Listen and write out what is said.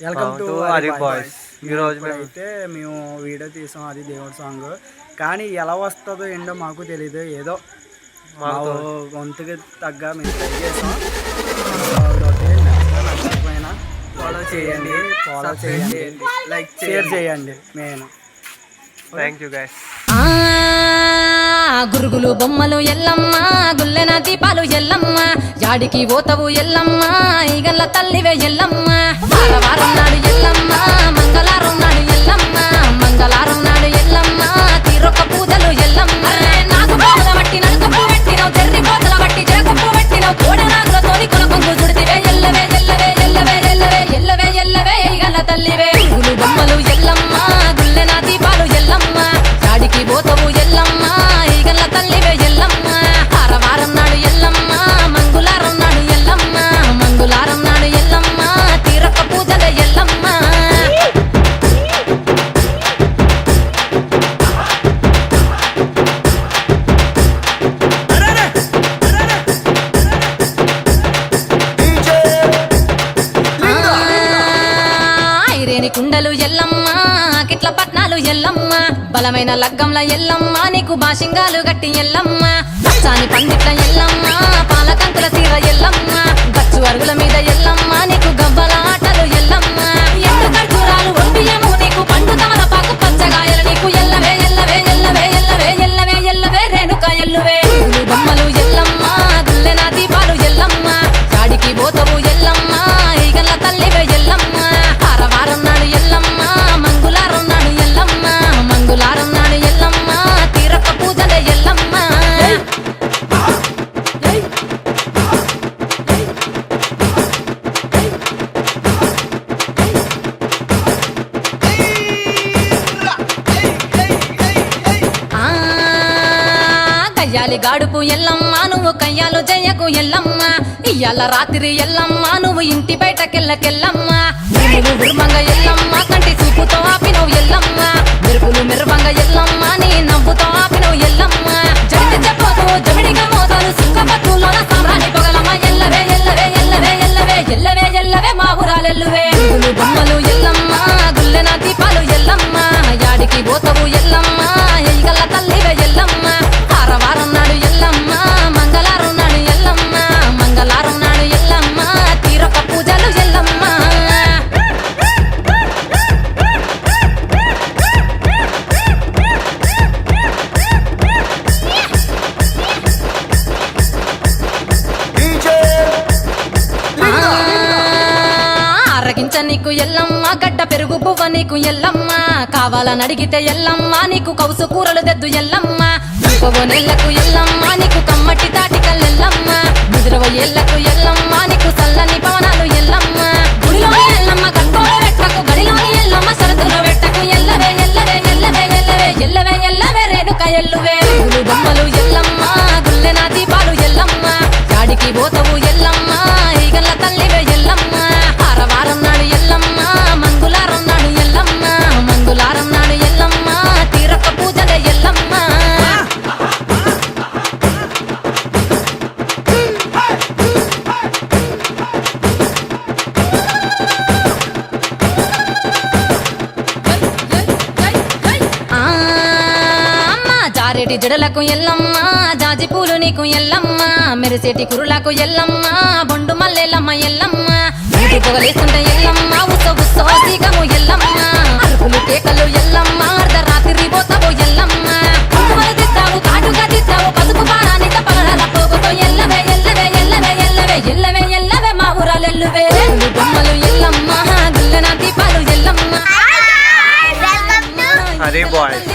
Welcome to అది boys. ఈరోజు అయితే మేము వీడియో తీసాం, అది దేవుడి సాంగ్. కానీ ఎలా వస్తుందో ఏంటో మాకు తెలియదు, ఏదో మా గొంతుకి తగ్గ మేము ట్రై చేసాం. నచ్చకపోయినా ఫాలో చేయండి, లైక్ షేర్ చేయండి. Main thank you guys. గురుగులు బొమ్మలు ఎల్లమ్మ, గుల్లెన దీపాలు ఎల్లమ్మ, యాడికి పోతవు ఎల్లమ్మ, ఈగల్ల తల్లివే ఎల్లమ్మ. వారం నాడు ఎల్లమ్మ, మంగళవారం నాడు ఎల్లమ్మ, మంగళవారం నాడు ఎల్లమ్మ, తీరొక్క పూజలు ఎల్లమ్మ. నాకు పోగల బట్టి నలుకప్పు పెట్టినవు, జర్రి పోతల బట్టి జరకప్పు పెట్టినవు, కోడనాగులతోని కొనకొంగు చుడితివే ఎల్లవే ఎల్లవే ఎల్లవే ఎల్లవే ఎల్లవే ఎల్లవే ఈగల్ల తల్లివే. గురుగులు బొమ్మలు ఎల్లమ్మ, గుల్లెన దీపాలు ఎల్లమ్మ, యాడికి పోతవు ఎల్లమ్మ, ఈగల్ల తల్లివే ఎల్లమ్మ. వారం నాడు ఎల్లమ్మ, మంగళవారం నాడు ఎల్లమ్మ, మంగళవారం నాడు ఎల్లమ్మ, తీరొక్క పూజల ఎల్లమ్మ. ఐరేని కుండలు ఎల్లమ్మ, కిట్ల పట్నాలు ఎల్లమ్మ, బలమైన లగ్గంల ఎల్లమ్మ, నీకు బాషింగాలు గట్టి ఎల్లమ్మ. పచ్చాని పండిట్ల ఎల్లమ్మ, పాలకంకుల తీర ఎల్లమ్మ, గచ్చు అరుగుల మీద ఎల్లమ్మ, నీకు గవ్వల ఆటలు ఎల్లమ్మ. ఎండు ఖర్జూరాలు ఒంటియము నీకు, పండు తమలపాకు పచ్చగాయలు నీకు, ఎల్లవే ఎల్లవే ఎల్లవే ఎల్లవే ఎల్లవే ఎల్లవే రేణుక ఎల్లువే. బొమ్మలు ఎల్లమ్మ, గుల్లెన దీపాలు ఎల్లమ్మ, చాడికి పోతవు ఎల్లమ్మ, ఈగల్ల తల్లివే ఎల్లమ్మ. వారం నాడు ఎల్లమ్మ, మంగళవారం నాడు ఎల్లమ్మ, మంగళవారం నాడు ఎల్లమ్మ, తీరొక్క పూజల ఎల్లమ్మ. కయ్యాలి గాడుపు ఎల్లమ్మ, నువ్వు కయ్యాలు చెయ్యకు ఎల్లమ్మ, ఇయ్యాల రాత్రి ఎల్లమ్మ, నువ్వు ఇంటి బయటకెళ్ళకెల్లమ్మ. మెరుపులు విరుమంగ ఎల్లమ్మ, కంటి చూపుతో ఆపినవు ఎల్లమ్మ, మెరుపులు మెరువంగ ఎల్లమ్మ, నీ నవ్వుతో ఆపినవు ఎల్లమ్మ. జడితి చెప్పదు జమిడిగా మోతాలు సుక్కపత్తులోన సామ్రాణి పొగలమ్మ, ఎల్లవే ఎల్లవే ఎల్లవే ఎల్లవే ఎల్లవే ఎల్లవే మా ఊరాలెల్లువే. బొమ్మలు ఎల్లమ్మ, గుల్లెన దీపాలు ఎల్లమ్మ, యాడికి పోతవు ఎల్లమ్మ, ఈగల్ల తల్లివే ఎల్లమ్మ. వారం నాడు ఎల్లమ్మ, మంగళవారం నాడు ఎల్లమ్మ, మంగళవారం నాడు ఎల్లమ్మ, తీరొక్క పూజలు ఎల్లమ్మ. ఆరగించ నీకు ఎల్లమ్మ, గడ్డ పెరుగు పువ్వ నీకు ఎల్లమ్మ, కావాలని అడిగితే ఎల్లమ్మ, నీకు కౌసు కూరలు తెద్దు ఎల్లమ్మ. నెల్లకు ఎల్లమ్మ, నీకు కమ్మటి తాటికల్ ఎల్లమ్మ, ముదిరవ ఏళ్లకు ఎల్లమ్మ, నీకు సల్లని పవనాలు ఎల్లమ్మ. గుడిలోని ఎల్లమ్మ గట్టోడ వెట్టకు, గడిలోని ఎల్లమ్మ షరతులు వెట్టకు, ఎల్లవే ఎల్లవే ఎల్లవే ఎల్లవే ఎల్లవే ఎల్లవే రేణుక ఎల్లువే. బొమ్మలు ఎల్లమ్మ, గుల్లెన దీపాలు ఎల్లమ్మ, చాడికి పోతవు ఎల్లమ్మ, ఈగల్ల తల్లివే ఎల్లమ్మ. వారం నాడు ఎల్లమ్మ, మంగళవారం నాడు ఎల్లమ్మ, మంగళవారం నాడు ఎల్లమ్మ, తీరొక్క పూజల ఎల్లమ్మ. జారేటి జడలకు ఎల్లమ్మ, జాజి పూలు నీకు ఎల్లమ్మ, మెరిసేటి కురులకు ఎల్లమ్మ, బొండు మల్లెలమ్మ ఎల్లమ్మ. ఇంటి పొగలేస్తుంటే ఎల్లమ్మ, ఉత్సవసీగము ఎల్లమ్మ, అరుపులు కేకలు ఎల్లమ్మ, అర్ధరాత్రి పోతావు ఎల్లమ్మ. కుంకుమలు తిత్తావు, కాటుగా తిత్తావు, పసుపు పారానిత పగడాల పోగుతో, ఎల్లవే ఎల్లవే ఎల్లవే ఎల్లవే ఎల్లవే ఎల్లవే మా ఊరాలెల్లువే. బొమ్మలు ఎల్లమ్మ, గుల్లెన దీపాలు ఎల్లమ్మ. అది బాయ్స్.